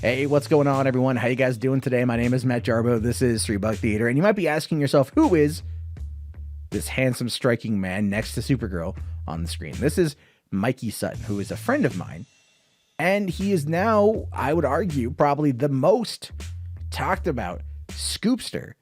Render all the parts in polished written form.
Hey, what's going on, everyone? How you guys doing today? My name is Matt Jarbo. This is $3 Theater, and you might be asking yourself, who is this handsome, striking man next to Supergirl on the screen? This is Mikey Sutton, who is a friend of mine, and he is now, I would argue, probably the most talked about scoopster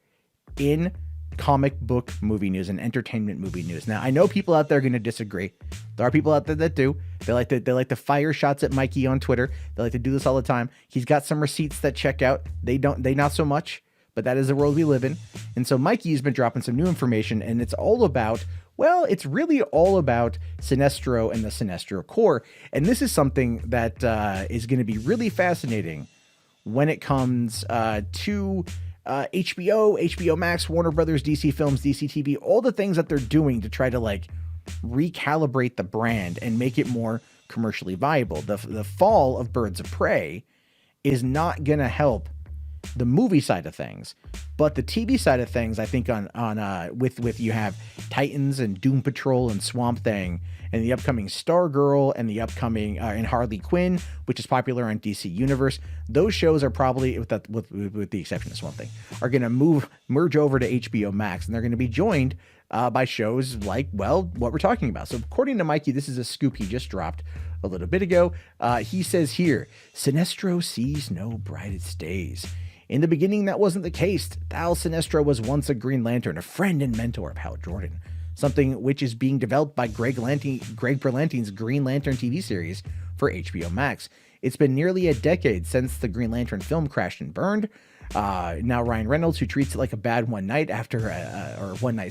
in comic book movie news and entertainment movie news. Now, I know people out there are going to disagree. There are people out there that do. They like to fire shots at Mikey on Twitter. They like to do this all the time. He's got some receipts that check out. They not so much, but that is the world we live in. And so Mikey's been dropping some new information, and it's all about, well, it's really all about Sinestro and the Sinestro Corps. And this is something that is going to be really fascinating when it comes to HBO Max, Warner Brothers, DC Films, DC TV, all the things that they're doing to try to recalibrate the brand and make it more commercially viable. The fall of Birds of Prey is not going to help the movie side of things, but the TV side of things, I think with you have Titans and Doom Patrol and Swamp Thing and the upcoming Stargirl and the upcoming and Harley Quinn, which is popular on DC Universe. Those shows are probably, with the exception of Swamp Thing, are going to merge over to HBO Max, and they're going to be joined by shows like, well, what we're talking about. So according to Mikey, this is a scoop he just dropped a little bit ago. He says here, Sinestro sees no brightest days. In the beginning, that wasn't the case. Thal Sinestro was once a Green Lantern, a friend and mentor of Hal Jordan, something which is being developed by Greg Berlanti's Green Lantern TV series for HBO Max. It's been nearly a decade since the Green Lantern film crashed and burned. Now Ryan Reynolds, who treats it like a bad one night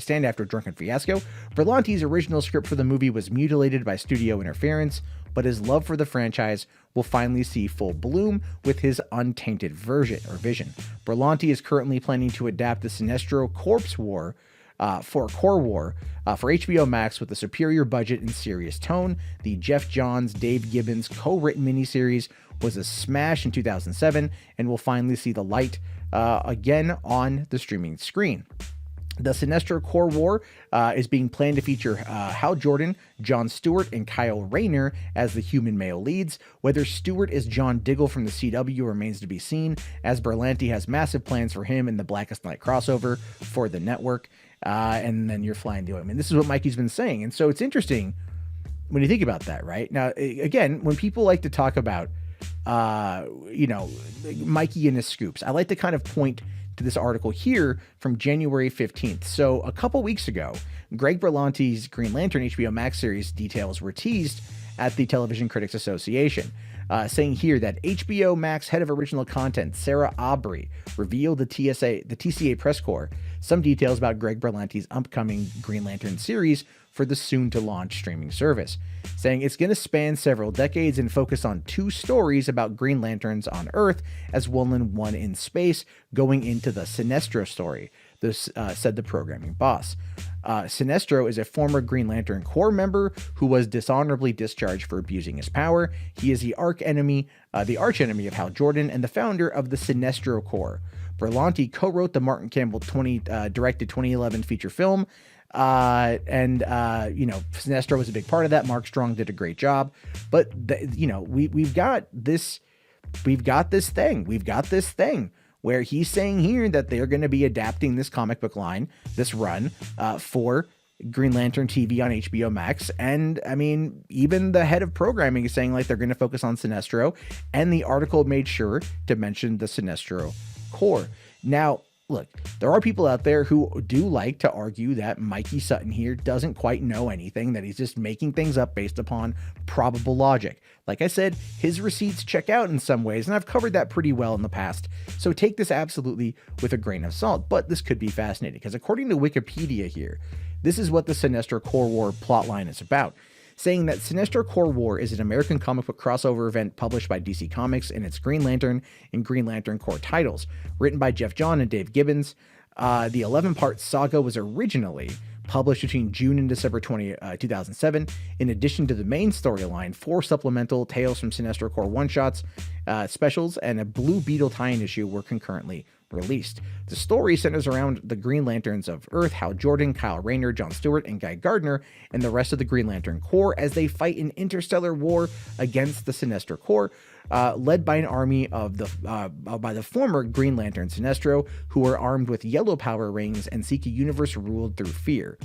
stand after a drunken fiasco. Berlanti's original script for the movie was mutilated by studio interference, but his love for the franchise will finally see full bloom with his untainted vision. Berlanti is currently planning to adapt the Sinestro Corps War for HBO Max with a superior budget and serious tone. The Geoff Johns, Dave Gibbons co-written miniseries was a smash in 2007 and will finally see the light again on the streaming screen. The Sinestro Corps War is being planned to feature Hal Jordan, John Stewart, and Kyle Rayner as the human male leads. Whether Stewart is John Diggle from the CW remains to be seen, as Berlanti has massive plans for him in the Blackest Night crossover for the network. And then you're flying the ointment. This is what Mikey's been saying. And so it's interesting when you think about that, right? Now, again, when people like to talk about, Mikey and his scoops, I like to kind of point to this article here from January 15th. So a couple weeks ago, Greg Berlanti's Green Lantern HBO Max series details were teased at the Television Critics Association, saying here that HBO Max head of original content, Sarah Aubrey, revealed the TCA press corps some details about Greg Berlanti's upcoming Green Lantern series for the soon-to-launch streaming service, saying it's going to span several decades and focus on 2 stories about Green Lanterns on Earth as well as one in space, going into the Sinestro story, said the programming boss. Sinestro is a former Green Lantern Corps member who was dishonorably discharged for abusing his power. He is the arch enemy of Hal Jordan and the founder of the Sinestro Corps. Berlanti co-wrote the Martin Campbell directed 2011 feature film. Sinestro was a big part of that. Mark Strong did a great job, but we've got this thing where he's saying here that they're going to be adapting this comic book line, this run, for Green Lantern TV on HBO Max. And I mean, even the head of programming is saying they're going to focus on Sinestro, and the article made sure to mention the Sinestro Corps. Now, look, there are people out there who do like to argue that Mikey Sutton here doesn't quite know anything, that he's just making things up based upon probable logic. Like I said, his receipts check out in some ways, and I've covered that pretty well in the past, so take this absolutely with a grain of salt, but this could be fascinating, because according to Wikipedia here, this is what the Sinestro Corps War plotline is about, saying that Sinestro Corps War is an American comic book crossover event published by DC Comics in its Green Lantern and Green Lantern Corps titles, written by Geoff Johns and Dave Gibbons. The 11-part saga was originally published between June and December 2007. In addition to the main storyline, 4 supplemental Tales from Sinestro Corps one-shots, specials, and a Blue Beetle tie-in issue were concurrently released. The story centers around the Green Lanterns of Earth, Hal Jordan, Kyle Rayner, John Stewart, and Guy Gardner, and the rest of the Green Lantern Corps as they fight an interstellar war against the Sinestro Corps, led by an army of by the former Green Lantern Sinestro, who are armed with yellow power rings and seek a universe ruled through fear.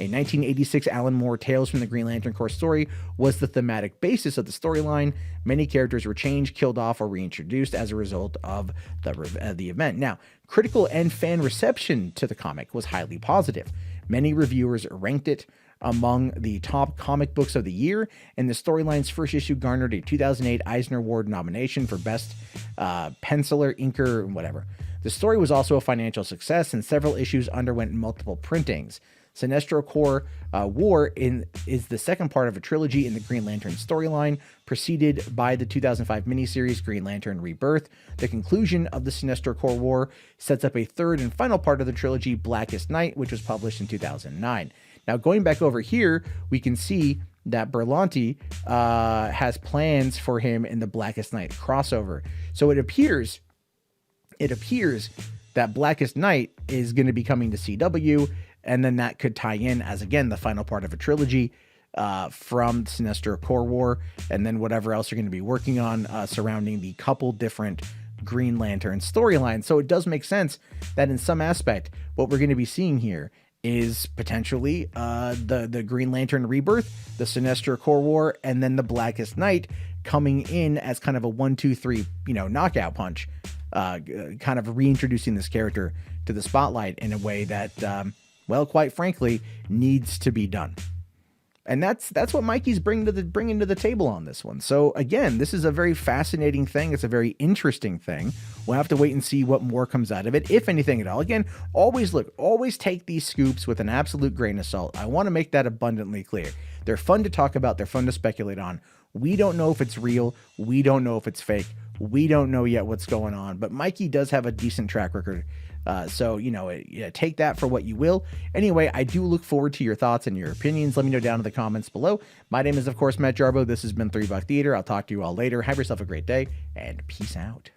A 1986 Alan Moore Tales from the Green Lantern Corps story was the thematic basis of the storyline. Many characters were changed, killed off, or reintroduced as a result of the event. Now, critical and fan reception to the comic was highly positive. Many reviewers ranked it among the top comic books of the year, and the storyline's first issue garnered a 2008 Eisner Award nomination for Best Penciler, Inker, whatever. The story was also a financial success, and several issues underwent multiple printings. Sinestro Corps War is the second part of a trilogy in the Green Lantern storyline, preceded by the 2005 miniseries Green Lantern Rebirth. The conclusion of the Sinestro Corps War sets up a third and final part of the trilogy, Blackest Night, which was published in 2009. Now, going back over here, we can see that Berlanti has plans for him in the Blackest Night crossover. So it appears that Blackest Night is going to be coming to CW, and then that could tie in as, again, the final part of a trilogy from Sinestro Corps War, and then whatever else you're going to be working on surrounding the couple different Green Lantern storylines. So it does make sense that in some aspect, what we're going to be seeing here is potentially the Green Lantern Rebirth, the Sinestro Corps War, and then the Blackest Night coming in as kind of a 1-2-3, knockout punch, kind of reintroducing this character to the spotlight in a way that, well, quite frankly, needs to be done. And that's what Mikey's bringing to the table on this one. So again, this is a very fascinating thing. It's a very interesting thing. We'll have to wait and see what more comes out of it, if anything at all. Again, always take these scoops with an absolute grain of salt. I want to make that abundantly clear. They're fun to talk about. They're fun to speculate on. We don't know if it's real. We don't know if it's fake. We don't know yet what's going on. But Mikey does have a decent track record. So, take that for what you will. Anyway, I do look forward to your thoughts and your opinions. Let me know down in the comments below. My name is, of course, Matt Jarbo. This has been $3 Theater. I'll talk to you all later. Have yourself a great day, and peace out.